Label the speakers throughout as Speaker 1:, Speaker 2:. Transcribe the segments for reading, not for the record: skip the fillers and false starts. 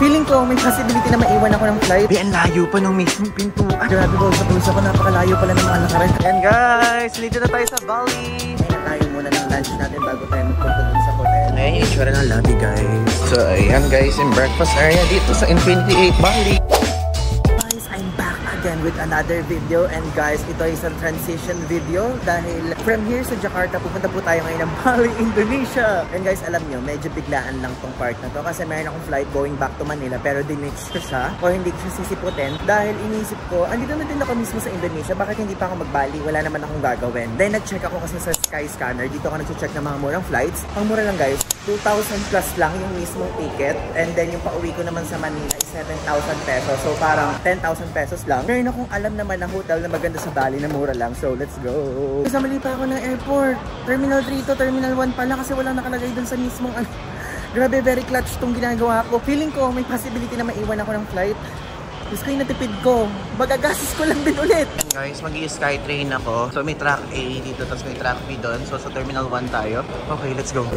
Speaker 1: Feeling ko may possibility na maiwan ako ng flight. Ang layo pa ng mismong pintuan. Grabe ba, sa pulsa ko napakalayo pala ng mga lakaran. And guys, dito na tayo sa Bali. Kaya tayo muna ng lunch natin bago tayo magpunta dun sa hotel. Ayan yung itsura ng lobby guys. So ayan guys, yung breakfast area dito sa Infinity 8 Bali. I'm back again with another video, and guys, ito ay isang transition video dahil from here sa Jakarta pupunta po tayo ngayon ng Bali, Indonesia. And guys, alam nyo, medyo biglaan lang tong part na to kasi mayroon akong flight going back to Manila pero dinitch ko siya o hindi ko siya sisiputin dahil inisip ko, andito na din ako mismo sa Indonesia, bakit hindi pa ako mag-Bali, wala naman akong gagawin. Then nag-check ako kasi sa Skyscanner, dito ako nag-check ng mga murang flights. Ang mura lang guys, 2,000 plus lang yung mismong ticket, and then yung pauwi ko naman sa Manila is 7,000 pesos, so parang 10,000 pesos lang. Meron akong alam naman na hotel na maganda sa Bali na mura lang, so let's go. Kasama pa ako ng airport, Terminal 3 to Terminal 1 pala kasi walang nakalagay dun sa mismong ano. Grabe, very clutch tong ginagawa ko. Feeling ko may possibility na maiwan ako ng flight. Gusto ko yung natipid ko, magagastos ko lang din ulit. Guys, mag-i-Skytrain ako. So may track A dito, tapos may track B doon. So sa Terminal 1 tayo. Okay, let's go.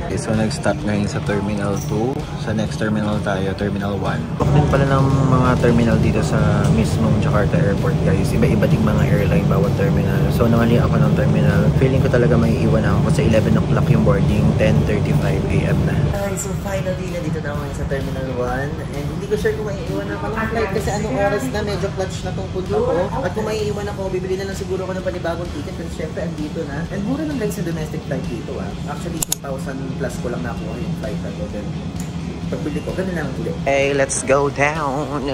Speaker 1: Okay, so nag-stop ngayon sa Terminal 2. Sa next terminal tayo, Terminal 1. Buk din pala ng mga terminal dito sa mismong Jakarta Airport guys. Iba-iba ding mga airline bawat terminal. So namali ako ng terminal. Feeling ko talaga may iwan ako kasi 11 o'clock yung boarding, 10:35 AM na. So finally, nandito na ako sa Terminal 1. And hindi ko sure kung may iwan ako ng flight kasi anong oras na, medyo clutch na tong punta ko. At kung may iwan ako, bibili na lang siguro ako ng panibagong ticket kasi syempre andito na. And mura lang guys yung domestic flight dito ah. Actually, 2,000 plus ko lang nakuha yung flight na to. Then pagbili ko, ganun lang ulit. Hey, let's go down.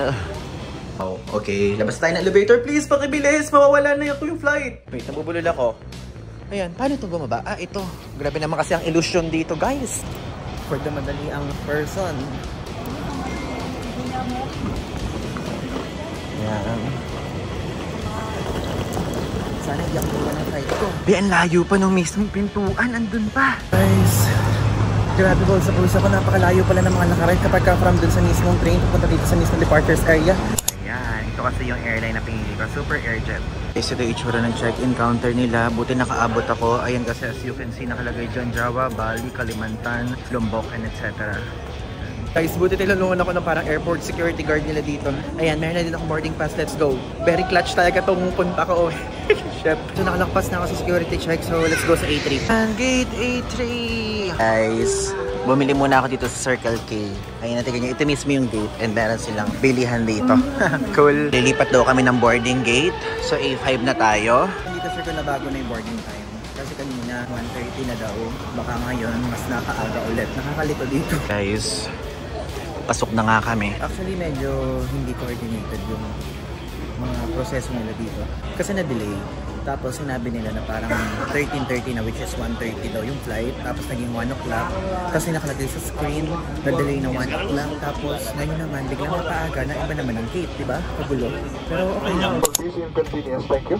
Speaker 1: Oh, okay. Labas tayo ng elevator. Please, pakibilis. Mawawala na yung flight. Wait, nabubulol ako. Ayan, paano ito bumaba? Ah, ito. Grabe naman kasi ang illusion dito, guys. For the madali ang person. Ayan. Sana hindi ako iwan ng flight ko. Ang layo pa ng mismong pintuan. Andun pa. Guys. Grabe po, sa pulsa ko napakalayo pala ng mga lakaran kapag from dun sa mismong train pupunta dito sa mismong departures area. Ayan, ito kasi yung airline na pinili ko, Super Airjet. Ito yung itsura ng check-in counter nila, buti nakaabot ako. Ayan kasi as you can see nakalagay dyan Java, Bali, Kalimantan, Lombok, and etc. Guys, buti tinulungan ako ng parang airport security guard nila dito. Ayan, meron na din akong boarding pass, let's go. Very clutch talaga itong punta ko. Shit. So nakalakpas na ako sa security check, so let's go sa A3. And gate A3! Guys, bumili muna ako dito sa Circle K. Ayun natin ganyan, ito mismo yung gate and meron silang bilihan dito. Cool. Lilipat daw kami ng boarding gate. So A5 na tayo. Hindi ko sure kung nabago na yung boarding time. Kasi kanina 1:30 na daw. Baka ngayon mas nakaaga ulit. Nakakalito dito. Guys, pasok na nga kami. Actually medyo hindi coordinated yung mga proseso nila dito. Kasi na-delay. Tapos sinabi nila na parang 13:30 na, which is 1:30 daw yung flight. Tapos naging 1 o'clock. Tapos nakalagay sa screen, na-delay na 1 o'clock. Tapos ngayon naman, biglang napaaga na iba naman ang gate, diba? Kagulo. Pero okay lang. Thank you.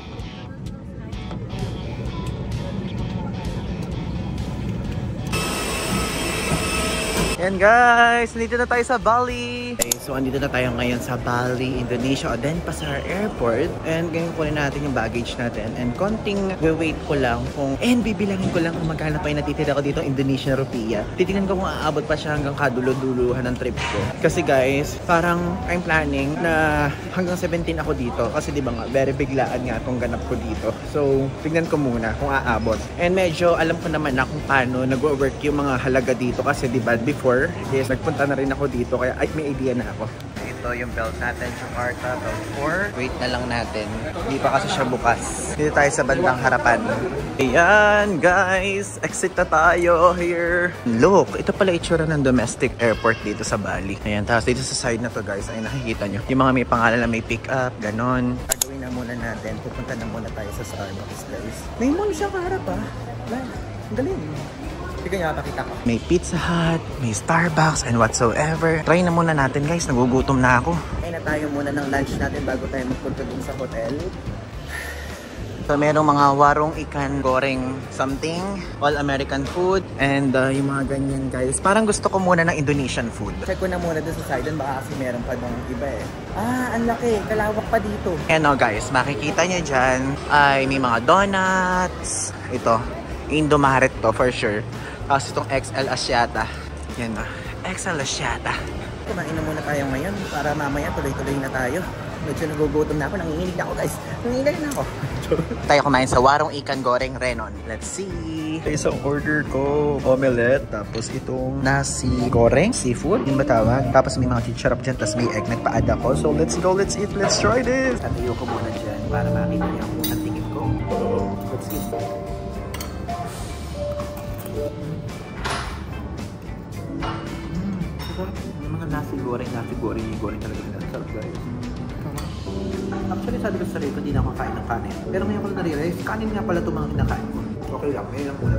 Speaker 1: Ayan guys, nandito na tayo sa Bali. Okay, so andito na tayo ngayon sa Bali, Indonesia, o Denpasar Airport. And ngayon kunin natin yung baggage natin. And konting wait ko lang kung, and bibilangin ko lang kung magkano pa yung natitira ko dito, Indonesian rupiah. Titingnan ko kung aabot pa siya hanggang kadulo-duluhan ng trip ko. Kasi guys, parang I'm planning na hanggang 17 ako dito. Kasi di ba nga, very biglaan nga itong ganap ko dito. So, tignan ko muna kung aabot. And medyo alam ko naman na kung paano nag-work yung mga halaga dito. Kasi di ba, before, yes, nagpunta na rin ako dito kaya ay, may idea na ako. Ito yung belt natin, Jakarta, belt 4. Wait na lang natin. Hindi pa kasi siya bukas. Dito tayo sa bandang harapan. Ayan, guys. Exit na tayo here. Look, ito pala itsura ng domestic airport dito sa Bali. Ayan, tapos dito sa side na to, guys, ay nakikita nyo. Yung mga may pangalan na may pick up, ganon. Gagawin na muna natin. Pupunta na muna tayo sa Starbucks, guys. May mall siya kaharap, ha? Ang galing. Hindi ko niya napakita ko. May Pizza Hut, may Starbucks, and whatsoever. Try na muna natin guys, nagugutom na ako. Kaya na tayo muna ng lunch natin bago tayo magpunta dun sa hotel. So merong mga warong ikan goreng something, all American food, and yung mga ganyan guys. Parang gusto ko muna ng Indonesian food. Check ko na muna dun sa side, baka kasi meron pa ng iba eh. Ah, ang laki, kalawak pa dito. And guys, makikita nyo dyan ay may mga donuts. Ito, Indomaret to for sure. Tapos itong XL Asiata. Yan na. XL Asiata. Kumain na muna tayo ngayon para mamaya tuloy-tuloy na tayo. Medyo nagugutom na ako. Nanginginig na ako guys. Nanginginig na ako. Tayo kumain sa Warung Ikan Goreng Renon. Let's see. Isang order ko, omelette. Tapos itong nasi goreng, seafood. Yung ba tawag? Tapos may mga chicharap dyan. Tapos may egg. Nagpa-add ako. So let's go. Let's eat. Let's try this. Tatayo ko muna dyan para makita niyo ang unang tingin ko. Let's eat. Yung mga nasi goreng talaga nila. Sarap guys. Actually, sabi ko sa sarili ko, hindi na ako kakain ng kanin. Pero ngayon ko na-realize, kanin nga pala itong mga kinakain ko. Okay lang, ngayon lang muna.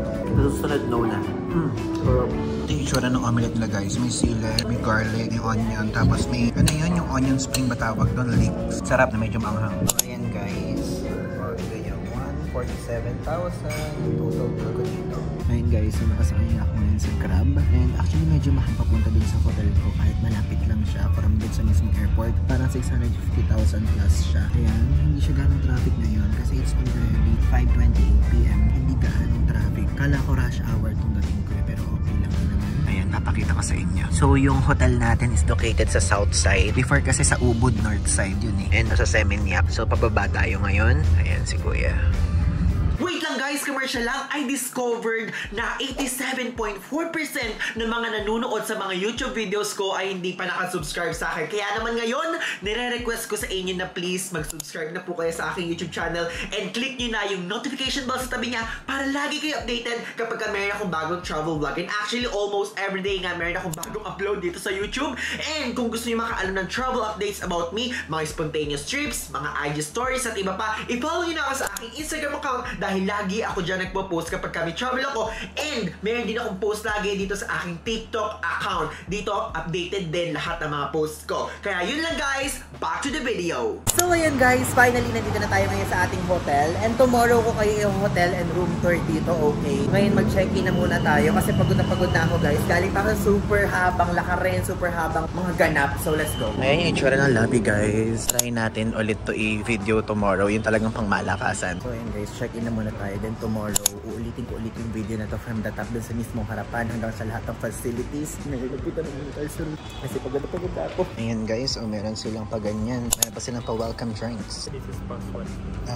Speaker 1: Susunod, no na. Ito yung itsura ng omelette nila guys. May sili, may garlic, may onion. Tapos may, ano yun, yung onion spring ba tawag doon? Leeks. Sarap na medyo maanghang. So, ayan guys. Ito yung 147,000 total bill ko dito. Ayun guys, so nakasakay na ako ngayon sa Grab. And actually medyo makapapunta dun sa hotel ko kahit malapit lang siya from dun sa mismong airport. Parang 650,000 plus siya. Kaya hindi siya ganong traffic ngayon kasi it's already 5:28 PM. Hindi ganong traffic. Kala ko rush hour itong dating ko pero okay lang naman. Ayan, papakita ko sa inyo. So yung hotel natin is located sa south side. Before kasi sa Ubud north side yun eh. And sa Seminyak. So pababa tayo ngayon. Ayan si Kuya. Wait lang guys, commercial lang. I discovered na 87.4% ng mga nanonood sa mga YouTube videos ko ay hindi pa nakasubscribe sa akin. Kaya naman ngayon, nire-request ko sa inyo na please mag-subscribe na po kayo sa aking YouTube channel and click nyo na yung notification bell sa tabi niya para lagi kayo updated kapag meron akong bagong travel vlog. And actually, almost everyday nga meron akong bagong upload dito sa YouTube. And kung gusto nyo makaalam ng travel updates about me, mga spontaneous trips, mga IG stories at iba pa, i-follow nyo na ako sa aking Instagram account dahil lagi ako dyan nagpo-post kapag kami travel ako. And meron din akong post lagi dito sa aking TikTok account. Dito, updated din lahat ng mga posts ko. Kaya yun lang guys, back to the video. So ayun guys, finally nandito na tayo ngayon sa ating hotel. And tomorrow ko kayo yung hotel and room tour dito, okay? Ngayon mag-check-in na muna tayo kasi pagod na ako guys. Galing pa sa super habang lakarin, super habang mga ganap. So let's go. Ayan yung itsura ng lobby guys. Try natin ulit to i-video tomorrow. Yung talagang pang malakasan. So ayun guys, check-in na muna tayo. Then tomorrow, uulitin ko ulit yung video na to from the top dun sa mismong harapan hanggang sa lahat ng facilities. Naglapitan naman tayo sa kasi pagod na ako. Ayan guys, meron silang paganyan. Meron pa silang pa-welcome drinks.
Speaker 2: This is past 1.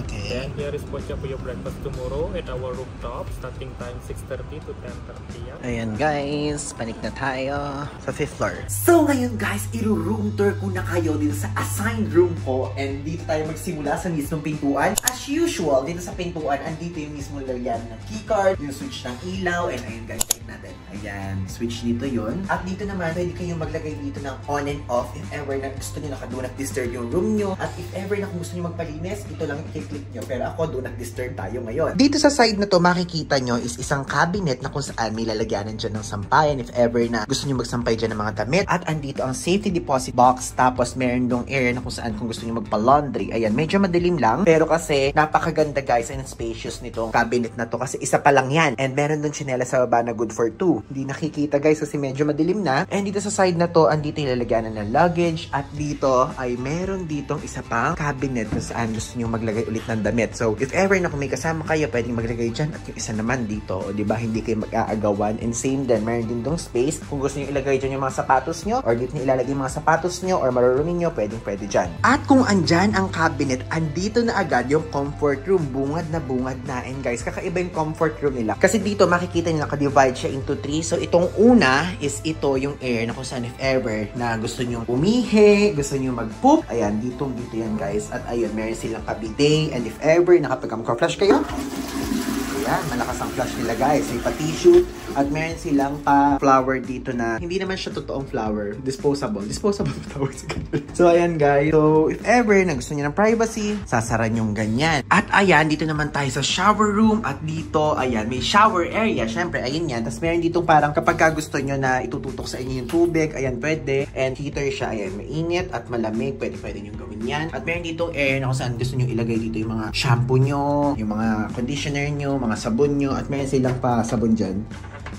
Speaker 1: Okay.
Speaker 2: Then here is for your breakfast tomorrow at our rooftop. Starting time 6:30 to 10:30 PM.
Speaker 1: Ayan guys, panik na tayo sa 5th floor. So ngayon guys, i-room tour ko na kayo dito sa assigned room ko. And dito tayo magsimula sa mismong pintuan. As usual, dito sa pintuan, andito yung mismo lagyan ng keycard, yung switch ng ilaw, and ayun guys, check natin. Ayan, switch dito yun. At dito naman, pwede kayong maglagay dito ng on and off if ever na gusto nyo na do not disturb yung room nyo. At if ever na kung gusto nyo magpalinis, ito lang i-click nyo. Pero ako, do not disturb tayo ngayon. Dito sa side na to, makikita nyo is isang cabinet na kung saan may lalagyanan dyan ng sampayan if ever na gusto nyo magsampay dyan ng mga damit. At andito ang safety deposit box, tapos meron dong area na kung saan kung gusto nyo magpa-laundry. Ayan, medyo madilim lang, pero kasi napakaganda guys and spacious nitong cabinet na to kasi isa pa lang yan. And meron dun chinela sa baba na good for 2. Hindi nakikita guys kasi medyo madilim na. And dito sa side na to, andito yung lalagyanan ng luggage. At dito ay meron ditong isa pang cabinet kung saan gusto nyo maglagay ulit ng damit. So if ever na kung may kasama kayo, pwedeng maglagay dyan. At yung isa naman dito, o diba, hindi kayo mag-aagawan. And same din, meron din tong space. Kung gusto nyo ilagay dyan yung mga sapatos nyo, or dito nyo ilalagay yung mga sapatos nyo, or marurumi nyo, pwede dyan. At kung andyan ang cabinet, andito na agad yung comfort room. Bungad na. And guys, kakaiba yung comfort room nila. Kasi dito, makikita nyo naka-divide siya into 3. So itong una is ito yung air na kung saan if ever na gusto nyo umihi, gusto nyo mag-poop. Ayan, dito yan guys. At ayun, meron silang kabidet. And if ever, nakapag-flash kayo, ayan, malakas ang flash nila guys. May pa-tissue. At meron silang pa-flower dito na hindi naman siya totoong flower. Disposable tawag sa ganun. So ayan guys. So if ever na gusto niyo ng privacy, sasaran yung ganyan. At ayan, dito naman tayo sa shower room. At dito, ayan, may shower area. Syempre, ayun yan. Tapos meron dito parang kapag gusto nyo na itututok sa inyo yung tubig, ayan, pwede. And heater siya. Ayan, mainit at malamig. Pwede nyo gawin yan. At meron dito area na kung saan gusto nyo ilagay dito yung mga shampoo nyo, yung mga conditioner nyo, mga sabon nyo. At meron silang pa sabon dyan.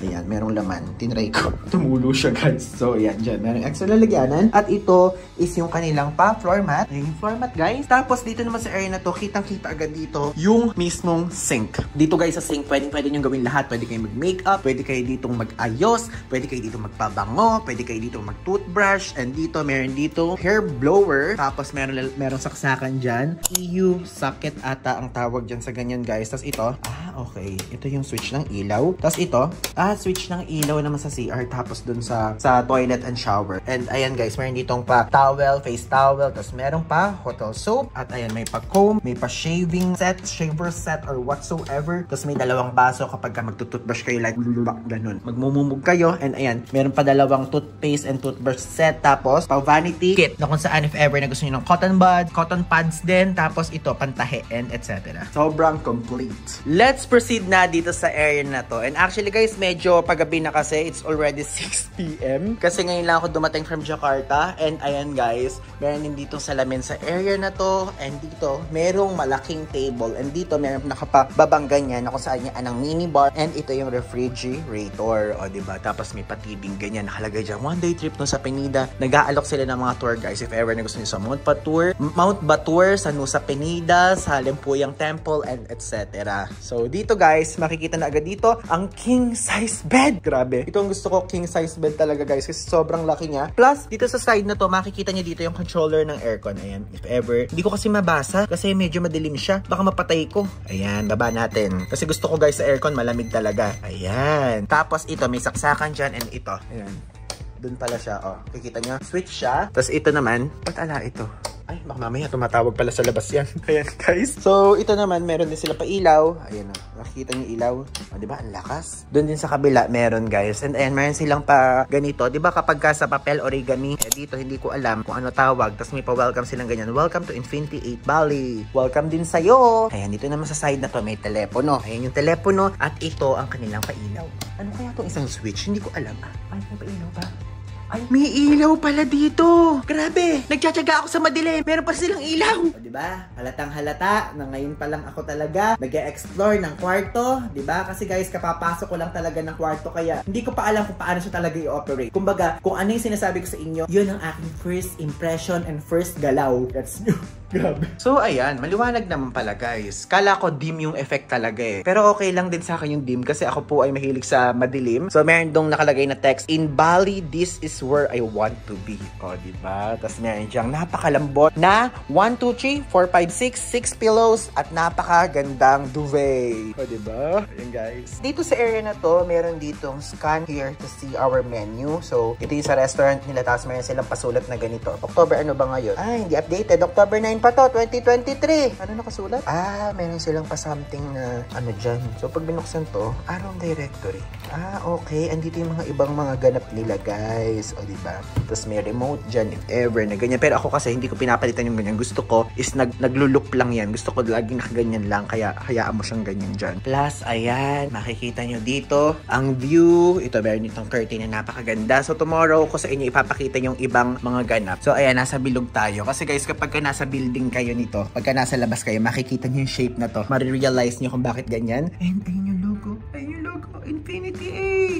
Speaker 1: Ayan, merong laman. Tinry ko. Tumulo siya, guys. So, ayan, dyan. Merong extra lalagyanan. At ito is yung kanilang floor mat. Ayan yung floor mat, guys. Tapos, dito naman sa area na to, kitang-kita agad dito yung mismong sink. Dito, guys, sa sink, pwede nyo gawin lahat. Pwede kayo mag-makeup, pwede kayo ditong mag-ayos, pwede kayo ditong magpabango, pwede kayo ditong mag-toothbrush, and dito, meron dito hair blower. Tapos, meron saksakan dyan. EU socket ata ang tawag dyan sa ganyan, guys. Tapos ito, okay. Ito yung switch ng ilaw. Tapos ito, switch ng ilaw naman sa CR. Tapos dun sa toilet and shower. And ayan, guys, meron ditong pa towel, face towel. Tapos meron pa hotel soap. At ayan, may pa comb, may pa shaving set, shaver set, or whatsoever. Tapos may dalawang baso kapag ka magtututbrush kayo, like ganun. Magmumumog kayo. And ayan, meron pa dalawang toothpaste and toothbrush set. Tapos, pa vanity kit na kung saan if ever na gusto nyo ng cotton buds, cotton pads din. Tapos ito, pantahe, and etc. Sobrang complete. Let's proceed na dito sa area na to. And actually, guys, medyo paggabi na kasi. It's already 6 p.m. Kasi ngayon lang ako dumating from Jakarta. And ayan, guys, meron din dito salamin sa area na to. And dito, merong malaking table. And dito, meron nakapababang ganyan na kung saan yan ang minibar. And ito yung refrigerator. O, diba? Tapos may patibing ganyan. Nakalagay dyan. One day trip no sa Penida. Nag-aalok sila ng mga tour, guys. If ever na gusto nyo sa Mount Batur, sa Nusa Penida, sa Limpuyang Temple, and etc. So, dito, guys, makikita na agad dito ang king size bed. Grabe. Ito ang gusto ko, king size bed talaga, guys, kasi sobrang laki niya. Plus, dito sa side na to, makikita niyo dito yung controller ng aircon. Ayan, if ever. Hindi ko kasi mabasa kasi medyo madilim siya. Baka mapatay ko. Ayan, baba natin. Kasi gusto ko, guys, sa aircon, malamig talaga. Ayan. Tapos, ito, may saksakan dyan, and ito. Ayan. Doon pala siya, oh. Kikita nyo, switch siya. Tapos ito naman, patala ito. Ay, baka mamaya tumatawag pala sa labas yan. Ayan, guys. So, ito naman, meron din sila pa ilaw. Ayan, nakikita niyo ilaw. O, diba? Ang lakas. Doon din sa kabila, meron, guys. And ayan, meron silang pa ganito. Diba kapag ka sa papel origami, dito, hindi ko alam kung ano tawag. Tapos may pa-welcome silang ganyan. Welcome to Infinity 8 Bali. Welcome din sa'yo. Ayan, dito naman sa side na to, may telepono. Ayan yung telepono. At ito ang kanilang pa-ilaw. Ano kaya itong isang switch? Hindi ko alam. Ay, may pa-ilaw ba? Ay, may ilaw pala dito. Grabe. Nagtsatsaga ako sa madilim. Meron pa silang ilaw. O, diba? Halatang halata na ngayon pa lang ako talaga nag-e-explore ng kwarto. Diba? Kasi guys, kapapasok ko lang talaga ng kwarto. Kaya hindi ko pa alam kung paano siya talaga i-operate. Kumbaga, kung ano yung sinasabi ko sa inyo, yun ang aking first impression and first galaw. That's new. Grabe. So, ayan. Maliwanag naman pala, guys. Kala ko dim yung effect talaga eh. Pero okay lang din sa akin yung dim kasi ako po ay mahilig sa madilim. So, meron dong nakalagay na text, "In Bali, this is where I want to be." O, diba? Tapos meron diyang napakalambot na 1, 2, 3, 4, 5, 6 pillows at napakagandang duvet. O, diba? Ayan, guys. Dito sa area na to, meron ditong scan here to see our menu. So, ito yung sa restaurant nila. Tapos meron silang pasulat na ganito. October ano ba ngayon? Ay, hindi updated. October 9 pa to, 2023. Ano nakasulat? Meron silang pa something na ano dyan. So, pag binuksan to, Aron Directory. Okay. Andito yung mga ibang mga ganap nila, guys. O, diba? Tapos may remote dyan, if ever, na ganyan. Pero ako kasi, hindi ko pinapalitan yung ganyan. Gusto ko is naglulook lang yan. Gusto ko laging nakaganyan lang. Kaya, hayaan mo siyang ganyan dyan. Plus, ayan, makikita nyo dito, ang view. Ito, meron itong curtain na napakaganda. So, tomorrow ko sa inyo ipapakita yung ibang mga ganap. So, ayan, nasa bilog tayo. Kasi, guys, kapag ka nasa building kayo nito, pagka nasa labas kayo, makikita nyo yung shape na to. Marirealize nyo kung bakit ganyan. And ayun yung logo. Ayun yung logo. Infinity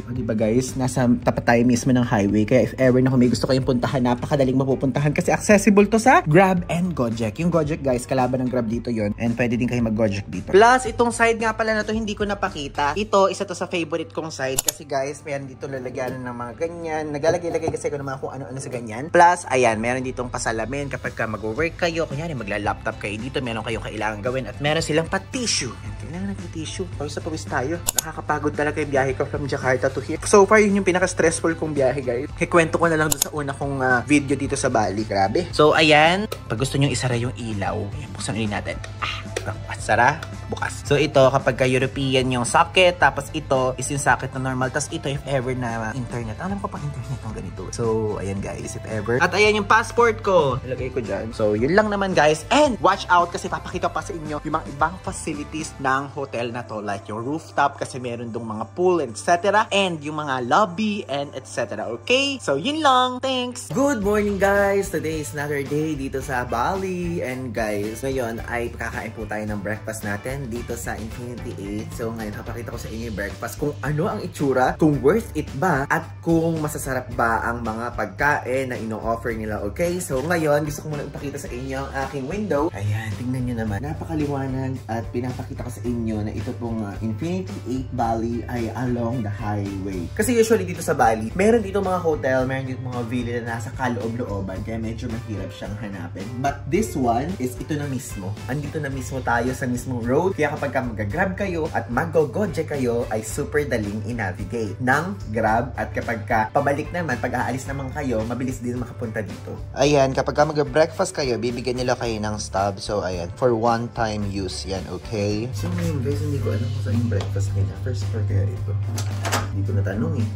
Speaker 1: 8. O, diba, guys? Nasa tapat tayo mismo ng highway. Kaya if ever na kung may gusto kayong puntahan, napakadaling mapupuntahan kasi accessible to sa Grab and Gojek. Yung Gojek, guys, kalaban ng Grab dito yon. And pwede din kayo mag-Gojek dito. Plus, itong side nga pala na to, hindi ko napakita. Ito, isa to sa favorite kong side. Kasi, guys, meron dito lalagyanan ng mga ganyan. Naglalagay-lagay kasi ako ng mga kung ano-ano sa ganyan. Plus, ayan, meron ditong pasalamin kapag ka mag-work kayo. Kunyari, magla-laptop kayo dito. Meron kayong kailangan gawin. At meron silang pa-tissue. And kailangan ng tissue. Pawis na pawis tayo. Nakakapagod talaga yung biyahe ko from Jakarta to here. So far, yun yung pinaka-stressful kong biyahe, guys. Kikwento ko na lang doon sa una kong video dito sa Bali. Grabe. So, ayan. Pag gusto nyo isara yung ilaw, ayan, buksan ulit natin. Sara, bukas. So, ito, kapag ka European yung socket, tapos ito is yung socket na normal, tapos ito if ever na internet. Alam ko pa internet ng ganito. So, ayan, guys, if ever. At ayan yung passport ko. Ilagay ko dyan. So, yun lang naman, guys. And, watch out kasi papakita pa sa inyo yung mga ibang facilities ng hotel na to. Like yung rooftop kasi meron dong mga pool, etc. And yung mga lobby, and etc. Okay? So, yun lang. Thanks! Good morning, guys! Today is another day dito sa Bali. And, guys, ngayon ay kakain po tayo ng breakfast natin. naman dito sa Infinity 8. So ngayon, papakita ko sa inyo yung breakfast kung ano ang itsura, kung worth it ba, at kung masasarap ba ang mga pagkain na ino-offer nila. Okay, so ngayon, gusto ko muna ipakita sa inyo ang aking window. Ayan, tingnan nyo naman. Napakaliwanag at pinapakita ko sa inyo na ito pong Infinity 8 Bali ay along the highway. Kasi usually dito sa Bali, meron dito mga hotel, meron dito mga villa na nasa kaloob-looban, kaya medyo mahirap siyang hanapin. But this one is ito na mismo. Andito na mismo tayo sa mismong road. Kaya kapag mag-grab kayo at mag-go-gojek kayo, ay super daling i-navigate ng Grab. At kapag pabalik naman, pag aalis naman kayo, mabilis din makapunta dito. Ayan, kapag mag-breakfast kayo, bibigyan nila kayo ng stub. So, ayan, for one-time use yan, okay? So, ngayon guys, hindi ko alam kung saan yung breakfast nila. First floor kaya ito. Hindi ko natanong eh.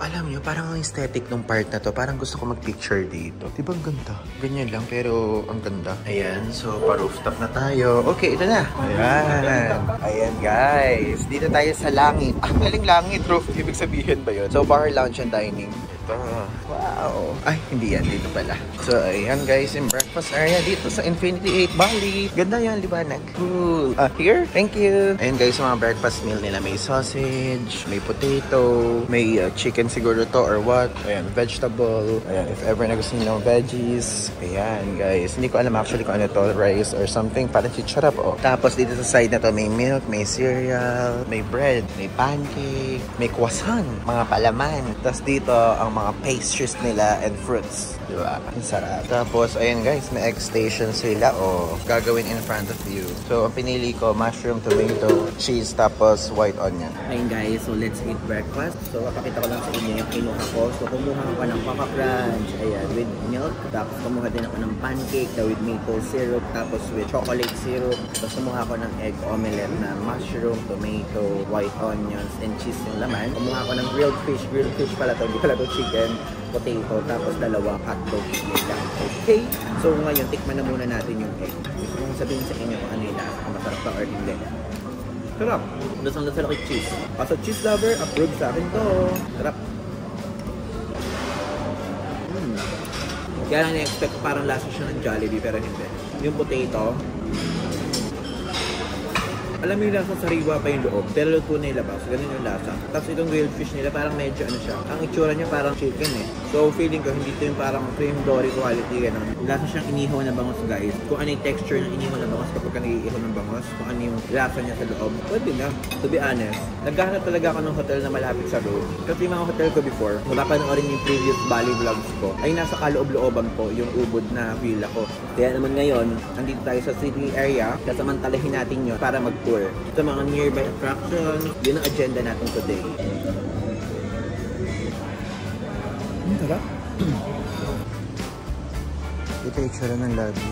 Speaker 1: Alam nyo, parang ang aesthetic ng part na to. Parang gusto ko mag-picture dito. Diba ang ganda? Ganyan lang, pero ang ganda. Ayan, so pa-rooftop na tayo. Okay, ito na. Ayan. Ayan guys. Dito tayo sa langit. Ah, galing langit, roof. Ibig sabihin ba yun? So, bar, lounge, and dining. Ito. Wow. Ay, hindi yan. Dito pala. So, ayan guys, yung breakfast area dito sa Infinity 8 Bali. Ganda yan, liwanag. Cool. Here. Thank you. Ayan guys, mga breakfast meal nila. May sausage, may potato, may chicken siguro to or what. Ayan, vegetable. Ayan, if ever na gusto nyo ng veggies. Ayan guys. Hindi ko alam actually kung ano to, rice or something. Parang chicharap, oh. Tapos dito sa side na to, may milk, may cereal, may bread, may pancake, may croissant, mga palaman. Tapos dito, ang mga pastries nila and fruits. Diba? Ang sarap. Tapos, ayan guys, may egg station sila. O, gagawin in front of you. So, ang pinili ko, mushroom, tomato, cheese, tapos white onion. Ayun guys, so let's eat breakfast. So, papakita ko lang sa inyo yung kinuha ko. So, kumuha ako ng Papa Crunch. Ayan, with milk. Tapos, kumuha din ako ng pancake na with maple syrup. Tapos, with chocolate syrup. Tapos, kumuha ako ng egg omelette na mushroom, tomato, white onions, and cheese yung laman. Kumuha ako ng grilled fish. Grilled fish pala to. Hindi pala to chicken, potato, tapos dalawang hotdog lang. Okay? So ngayon, tikman na muna natin yung egg. Gusto kong sabihin sa inyo kung ano yung lasa, kung masarap pa or hindi. Sarap! Lasang-lasa lang cheese. As a cheese lover, approve sa akin to. Sarap! Kaya lang na-expect ko parang lasa siya ng Jollibee, pero hindi. Yung potato, alam mo yung lasa sariwa pa yung loob, pero luto na yung labas. Ganun yung lasa. Tapos itong grilled fish nila, parang medyo ano siya. Ang itsura niya parang chicken eh. So feeling ko, hindi ito yung parang cream dory quality. Ganun. Lasa siyang inihaw na bangos guys. Kung ano yung texture ng inihaw na bangos kapag nag-iihaw ng bangos. Kung ano yung lasa niya sa loob. Pwede na. To be honest, naghahanap talaga ako ng hotel na malapit sa road. Kasi yung mga hotel ko before, mapapanoorin yung previous Bali vlogs ko, ay nasa kaloob-looban po yung ubod na villa ko. Kaya naman ngayon, nandito tayo sa city area, kasamantalahin natin yun para mag-tour sa mga nearby attractions. Yun ang agenda natin today. Tara. Ito yung itsura ng lobby.